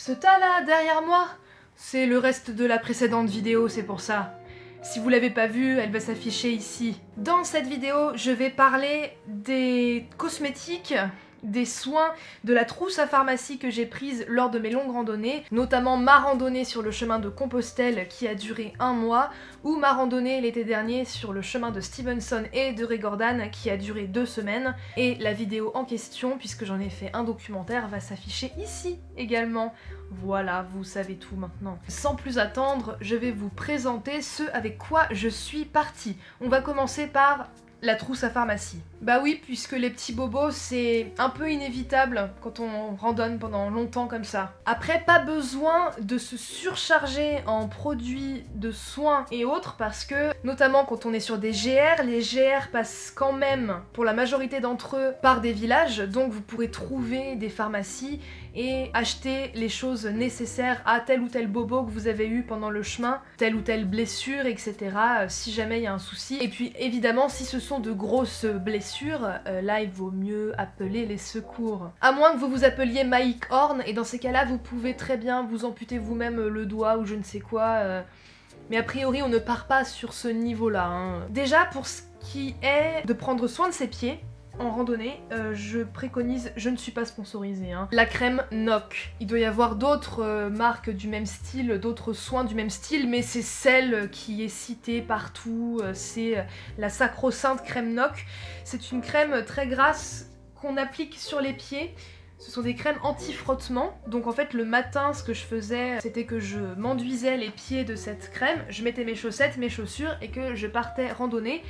Ce tas là derrière moi, c'est le reste de la précédente vidéo, c'est pour ça. Si vous l'avez pas vue, elle va s'afficher ici. Dans cette vidéo, je vais parler des cosmétiques, des soins, de la trousse à pharmacie que j'ai prise lors de mes longues randonnées, notamment ma randonnée sur le chemin de Compostelle qui a duré 1 mois, ou ma randonnée l'été dernier sur le chemin de Stevenson et de Régordane qui a duré 2 semaines, et la vidéo en question, puisque j'en ai fait un documentaire, va s'afficher ici également. Voilà, vous savez tout maintenant. Sans plus attendre, je vais vous présenter ce avec quoi je suis partie. On va commencer par la trousse à pharmacie. Bah oui, puisque les petits bobos, c'est un peu inévitable quand on randonne pendant longtemps comme ça. Après, pas besoin de se surcharger en produits de soins et autres, parce que, notamment quand on est sur des GR, les GR passent quand même, pour la majorité d'entre eux, par des villages, donc vous pourrez trouver des pharmacies et acheter les choses nécessaires à tel ou tel bobo que vous avez eu pendant le chemin, telle ou telle blessure, etc. Si jamais il y a un souci. Et puis évidemment, si ce sont de grosses blessures, là il vaut mieux appeler les secours. À moins que vous vous appeliez Mike Horn, et dans ces cas-là, vous pouvez très bien vous amputer vous-même le doigt ou je ne sais quoi. Mais a priori, on ne part pas sur ce niveau-là. Hein. Déjà, pour ce qui est de prendre soin de ses pieds, en randonnée, je préconise, je ne suis pas sponsorisée, hein, la crème NOC. Il doit y avoir d'autres marques du même style, d'autres soins du même style, mais c'est celle qui est citée partout, c'est la sacro-sainte crème NOC. C'est une crème très grasse qu'on applique sur les pieds. Ce sont des crèmes anti-frottement, donc en fait le matin ce que je faisais c'était que je m'enduisais les pieds de cette crème, je mettais mes chaussettes, mes chaussures et que je partais randonner.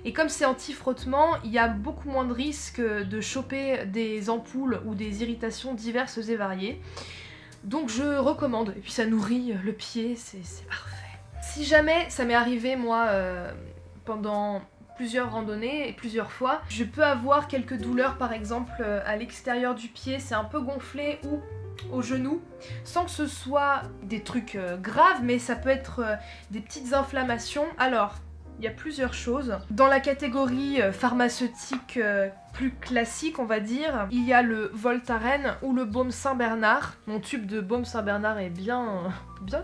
Et comme c'est anti-frottement, il y a beaucoup moins de risques de choper des ampoules ou des irritations diverses et variées. Donc je recommande, et puis ça nourrit le pied, c'est parfait. Si jamais ça m'est arrivé moi pendant plusieurs randonnées et plusieurs fois, je peux avoir quelques douleurs par exemple à l'extérieur du pied, c'est un peu gonflé ou au genou, sans que ce soit des trucs graves, mais ça peut être des petites inflammations. Alors, il y a plusieurs choses. Dans la catégorie pharmaceutique plus classique, on va dire, il y a le Voltaren ou le baume Saint-Bernard. Mon tube de baume Saint-Bernard est bien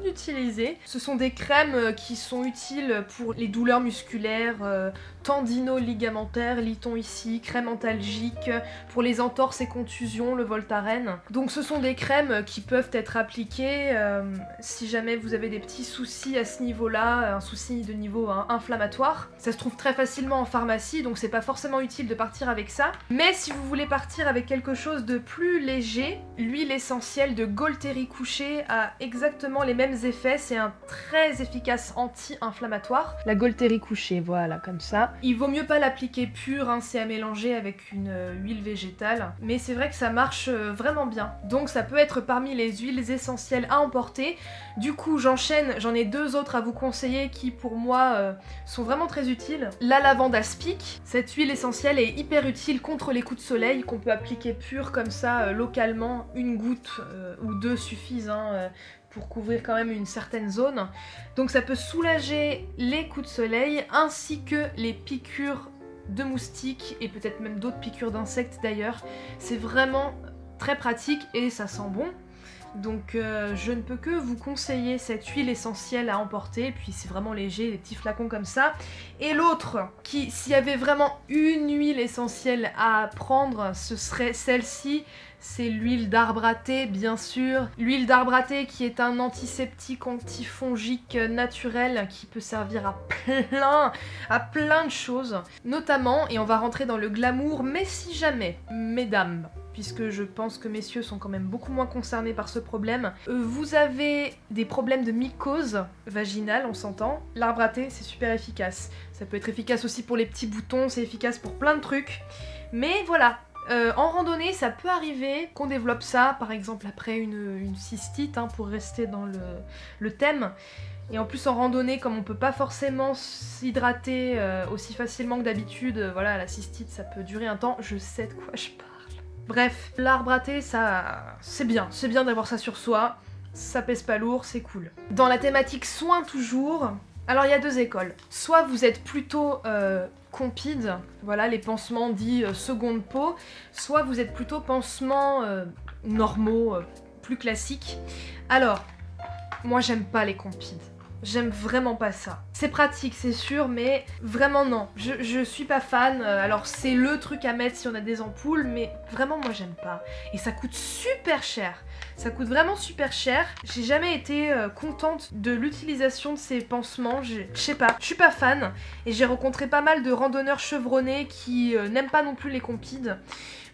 utilisé. Ce sont des crèmes qui sont utiles pour les douleurs musculaires, tendino-ligamentaires, lit-on ici, crème antalgique, pour les entorses et contusions, le Voltaren. Donc ce sont des crèmes qui peuvent être appliquées si jamais vous avez des petits soucis à ce niveau-là, un souci de niveau inflammatoire. Ça se trouve très facilement en pharmacie, donc c'est pas forcément utile de partir avec ça. Mais si vous voulez partir avec quelque chose de plus léger, l'huile essentielle de Golteri couché a exactement les mêmes effets, c'est un très efficace anti-inflammatoire. La Golteri couché, voilà, comme ça. Il vaut mieux pas l'appliquer pure, hein, c'est à mélanger avec une huile végétale, mais c'est vrai que ça marche vraiment bien. Donc ça peut être parmi les huiles essentielles à emporter. Du coup j'enchaîne, j'en ai 2 autres à vous conseiller qui pour moi sont vraiment très utiles. La lavande aspic, cette huile essentielle est hyper utile contre les coups de soleil qu'on peut appliquer pure comme ça localement, une goutte ou 2 suffisent hein, pour couvrir quand même une certaine zone. Donc ça peut soulager les coups de soleil ainsi que les piqûres de moustiques et peut-être même d'autres piqûres d'insectes d'ailleurs. C'est vraiment très pratique et ça sent bon. Donc je ne peux que vous conseiller cette huile essentielle à emporter, puis c'est vraiment léger, des petits flacons comme ça. Et l'autre, qui s'il y avait vraiment une huile essentielle à prendre, ce serait celle-ci, c'est l'huile d'arbre à thé bien sûr. L'huile d'arbre à thé qui est un antiseptique antifongique naturel qui peut servir à plein de choses. Notamment, et on va rentrer dans le glamour, mais si jamais, mesdames, puisque je pense que messieurs sont quand même beaucoup moins concernés par ce problème. Vous avez des problèmes de mycose vaginale, on s'entend. L'arbre à thé, c'est super efficace. Ça peut être efficace aussi pour les petits boutons, c'est efficace pour plein de trucs. Mais voilà, en randonnée, ça peut arriver qu'on développe ça, par exemple après une cystite, hein, pour rester dans le thème. Et en plus en randonnée, comme on peut pas forcément s'hydrater aussi facilement que d'habitude, voilà, la cystite, ça peut durer un temps. Je sais de quoi je parle. Bref, l'arbre à thé, ça, c'est bien d'avoir ça sur soi, ça pèse pas lourd, c'est cool. Dans la thématique soins toujours, alors il y a 2 écoles. Soit vous êtes plutôt compide, voilà les pansements dits seconde peau, soit vous êtes plutôt pansements normaux, plus classique. Alors, moi j'aime pas les compides. J'aime vraiment pas ça. C'est pratique, c'est sûr, mais vraiment non. Je suis pas fan. Alors c'est le truc à mettre si on a des ampoules, mais vraiment moi j'aime pas. Et ça coûte super cher. Ça coûte vraiment super cher. J'ai jamais été contente de l'utilisation de ces pansements. Je sais pas, je suis pas fan. Et j'ai rencontré pas mal de randonneurs chevronnés qui n'aiment pas non plus les compides.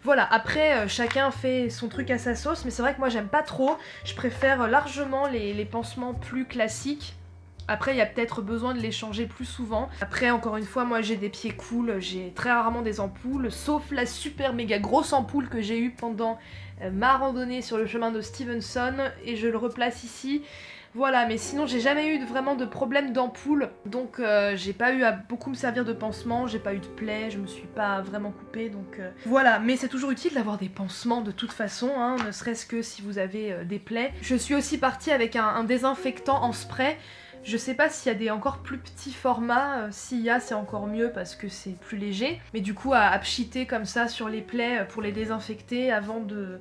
Voilà, après chacun fait son truc à sa sauce, mais c'est vrai que moi j'aime pas trop. Je préfère largement les pansements plus classiques. Après, il y a peut-être besoin de les changer plus souvent. Après, encore une fois, moi j'ai des pieds cool, j'ai très rarement des ampoules, sauf la super méga grosse ampoule que j'ai eue pendant ma randonnée sur le chemin de Stevenson, et je le replace ici. Voilà, mais sinon j'ai jamais eu vraiment de problème d'ampoule, donc j'ai pas eu à beaucoup me servir de pansement, j'ai pas eu de plaie, je me suis pas vraiment coupée, donc voilà. Mais c'est toujours utile d'avoir des pansements de toute façon, hein, ne serait-ce que si vous avez des plaies. Je suis aussi partie avec un désinfectant en spray. Je sais pas s'il y a des encore plus petits formats, s'il y a c'est encore mieux parce que c'est plus léger, mais du coup à pchiter comme ça sur les plaies pour les désinfecter avant de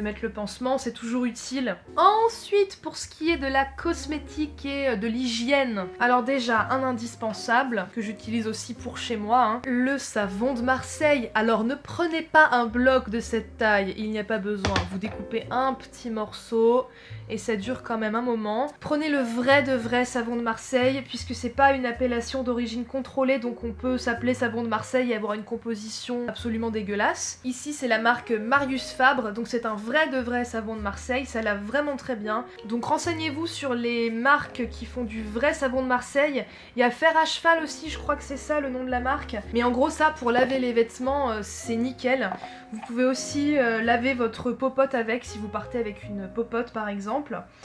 mettre le pansement, c'est toujours utile. Ensuite, pour ce qui est de la cosmétique et de l'hygiène, alors déjà un indispensable que j'utilise aussi pour chez moi, hein, le savon de Marseille. Alors ne prenez pas un bloc de cette taille, il n'y a pas besoin, vous découpez un petit morceau et ça dure quand même un moment. Prenez le vrai de vrai savon de Marseille, puisque c'est pas une appellation d'origine contrôlée, donc on peut s'appeler savon de Marseille et avoir une composition absolument dégueulasse. Ici c'est la marque Marius Fabre, donc c'est un vrai de vrai savon de Marseille, ça lave vraiment très bien. Donc renseignez-vous sur les marques qui font du vrai savon de Marseille. Il y a Fer à cheval aussi, je crois que c'est ça le nom de la marque. Mais en gros ça, pour laver les vêtements, c'est nickel. Vous pouvez aussi laver votre popote avec, si vous partez avec une popote par exemple.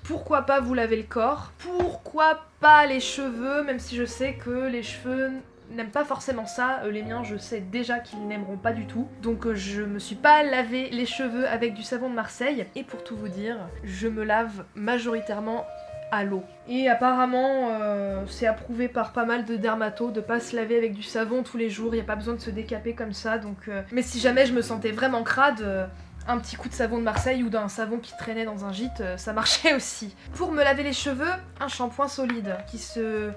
Pourquoi pas vous laver le corps? Pourquoi pas les cheveux, même si je sais que les cheveux n'aiment pas forcément ça, les miens je sais déjà qu'ils n'aimeront pas du tout, donc je me suis pas lavé les cheveux avec du savon de Marseille, et pour tout vous dire, je me lave majoritairement à l'eau. Et apparemment c'est approuvé par pas mal de dermatos de pas se laver avec du savon tous les jours, il n'y a pas besoin de se décaper comme ça, donc mais si jamais je me sentais vraiment crade, un petit coup de savon de Marseille ou d'un savon qui traînait dans un gîte, ça marchait aussi. Pour me laver les cheveux, un shampoing solide qui se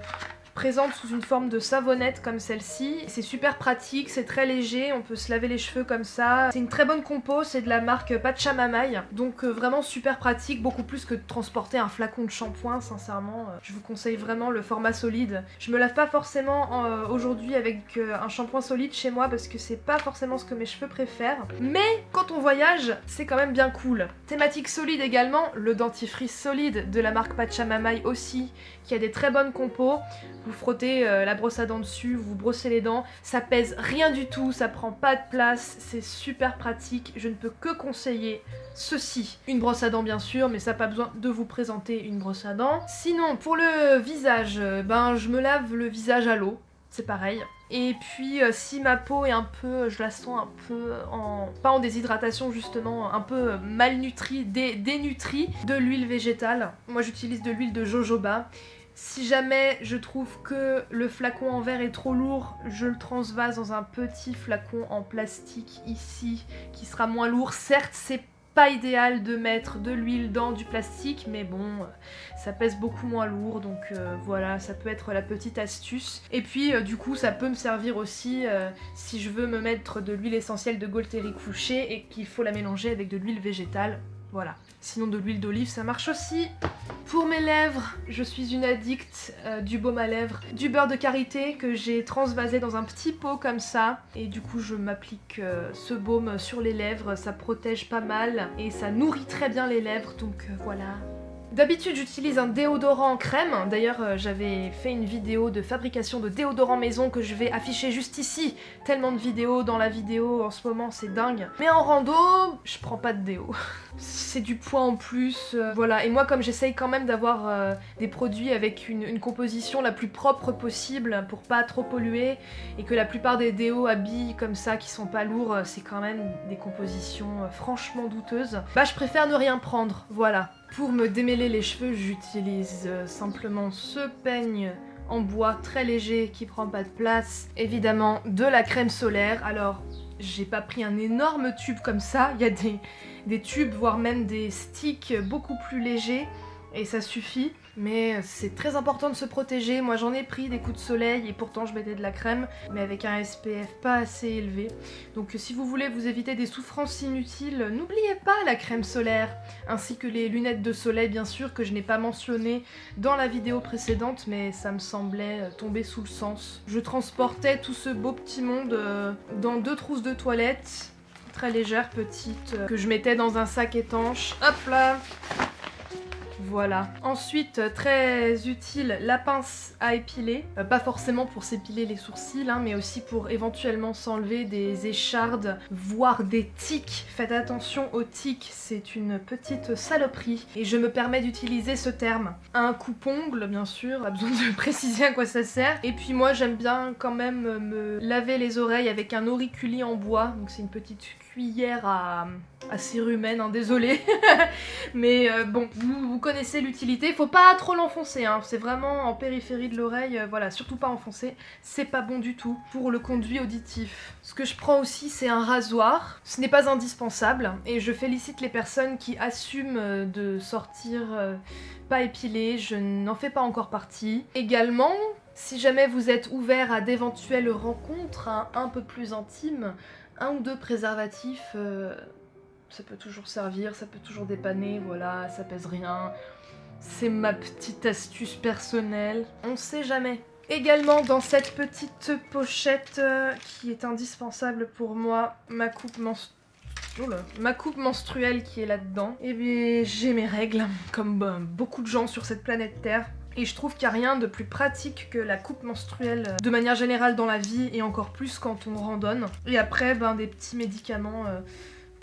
présente sous une forme de savonnette comme celle-ci. C'est super pratique, c'est très léger, on peut se laver les cheveux comme ça. C'est une très bonne compo, c'est de la marque Pachamamay, donc vraiment super pratique, beaucoup plus que de transporter un flacon de shampoing, sincèrement. Je vous conseille vraiment le format solide. Je me lave pas forcément aujourd'hui avec un shampoing solide chez moi parce que c'est pas forcément ce que mes cheveux préfèrent, mais quand on voyage, c'est quand même bien cool. Thématique solide également, le dentifrice solide de la marque Pachamamay aussi, qui a des très bonnes compos. Vous frottez la brosse à dents dessus, vous brossez les dents, ça pèse rien du tout, ça prend pas de place, c'est super pratique, je ne peux que conseiller ceci. Une brosse à dents bien sûr, mais ça n'a pas besoin de vous présenter une brosse à dents. Sinon, pour le visage, je me lave le visage à l'eau, c'est pareil. Et puis si ma peau est un peu, je la sens un peu pas en déshydratation justement, un peu malnutrie, dénutrie, de l'huile végétale. Moi j'utilise de l'huile de jojoba. Si jamais je trouve que le flacon en verre est trop lourd, je le transvase dans un petit flacon en plastique ici, qui sera moins lourd. Certes, c'est pas idéal de mettre de l'huile dans du plastique, mais bon, ça pèse beaucoup moins lourd, donc voilà, ça peut être la petite astuce. Et puis du coup, ça peut me servir aussi si je veux me mettre de l'huile essentielle de Gualteri couchée et qu'il faut la mélanger avec de l'huile végétale. Voilà. Sinon de l'huile d'olive ça marche aussi. Pour mes lèvres, je suis une addict du baume à lèvres, du beurre de karité que j'ai transvasé dans un petit pot comme ça. Et du coup je m'applique ce baume sur les lèvres, ça protège pas mal et ça nourrit très bien les lèvres, donc voilà. D'habitude j'utilise un déodorant en crème, d'ailleurs j'avais fait une vidéo de fabrication de déodorant maison que je vais afficher juste ici, tellement de vidéos dans la vidéo en ce moment c'est dingue. Mais en rando, je prends pas de déo, c'est du poids en plus, voilà. Et moi comme j'essaye quand même d'avoir des produits avec une composition la plus propre possible pour pas trop polluer, et que la plupart des déos à billes comme ça qui sont pas lourds, c'est quand même des compositions franchement douteuses, je préfère ne rien prendre, voilà. Pour me démêler les cheveux, j'utilise simplement ce peigne en bois très léger qui prend pas de place. Évidemment, de la crème solaire. Alors, j'ai pas pris un énorme tube comme ça, il y a des tubes, voire même des sticks beaucoup plus légers, et ça suffit. Mais c'est très important de se protéger, moi j'en ai pris des coups de soleil et pourtant je mettais de la crème, mais avec un SPF pas assez élevé. Donc si vous voulez vous éviter des souffrances inutiles, n'oubliez pas la crème solaire, ainsi que les lunettes de soleil bien sûr, que je n'ai pas mentionné dans la vidéo précédente, mais ça me semblait tomber sous le sens. Je transportais tout ce beau petit monde dans 2 trousses de toilette, très légères, petites, que je mettais dans un sac étanche. Hop là! Voilà. Ensuite, très utile, la pince à épiler. Pas forcément pour s'épiler les sourcils, hein, mais aussi pour éventuellement s'enlever des échardes, voire des tics. Faites attention aux tics, c'est une petite saloperie. Et je me permets d'utiliser ce terme. Un coupe-ongle, bien sûr, pas besoin de préciser à quoi ça sert. Et puis moi, j'aime bien quand même me laver les oreilles avec un auriculi en bois. Donc c'est une petite cuillère à cérumen, hein, désolé. Mais bon, vous connaissez l'utilité, faut pas trop l'enfoncer, hein. C'est vraiment en périphérie de l'oreille, voilà, surtout pas enfoncer, c'est pas bon du tout pour le conduit auditif. Ce que je prends aussi, c'est un rasoir, ce n'est pas indispensable, et je félicite les personnes qui assument de sortir pas épilées, je n'en fais pas encore partie. Également, si jamais vous êtes ouvert à d'éventuelles rencontres un peu plus intimes, 1 ou 2 préservatifs, ça peut toujours servir, ça peut toujours dépanner, voilà, ça pèse rien. C'est ma petite astuce personnelle, on sait jamais. Également dans cette petite pochette qui est indispensable pour moi, ma coupe menstruelle qui est là-dedans. Et bien j'ai mes règles, comme beaucoup de gens sur cette planète Terre. Et je trouve qu'il n'y a rien de plus pratique que la coupe menstruelle de manière générale dans la vie, et encore plus quand on randonne. Et après, des petits médicaments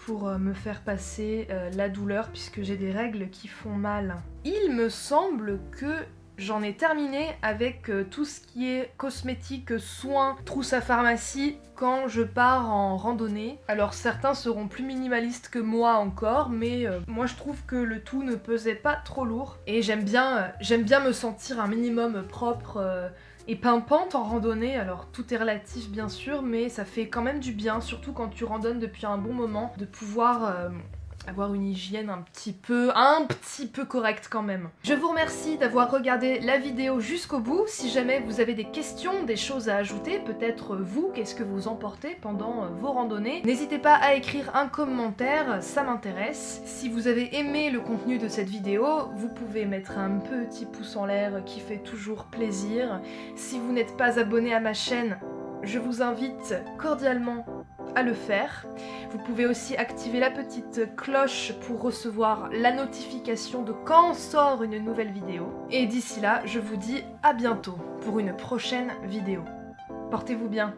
pour me faire passer la douleur, puisque j'ai des règles qui font mal. Il me semble que j'en ai terminé avec tout ce qui est cosmétique, soins, trousse à pharmacie quand je pars en randonnée. Alors certains seront plus minimalistes que moi encore, mais moi je trouve que le tout ne pesait pas trop lourd. Et j'aime bien me sentir un minimum propre et pimpante en randonnée. Alors tout est relatif bien sûr, mais ça fait quand même du bien, surtout quand tu randonnes depuis un bon moment, de pouvoir avoir une hygiène un petit peu correcte quand même. Je vous remercie d'avoir regardé la vidéo jusqu'au bout. Si jamais vous avez des questions, des choses à ajouter, peut-être vous, qu'est-ce que vous emportez pendant vos randonnées, n'hésitez pas à écrire un commentaire, ça m'intéresse. Si vous avez aimé le contenu de cette vidéo, vous pouvez mettre un petit pouce en l'air qui fait toujours plaisir. Si vous n'êtes pas abonné à ma chaîne, je vous invite cordialement à le faire. Vous pouvez aussi activer la petite cloche pour recevoir la notification de quand sort une nouvelle vidéo. Et d'ici là, je vous dis à bientôt pour une prochaine vidéo. Portez-vous bien.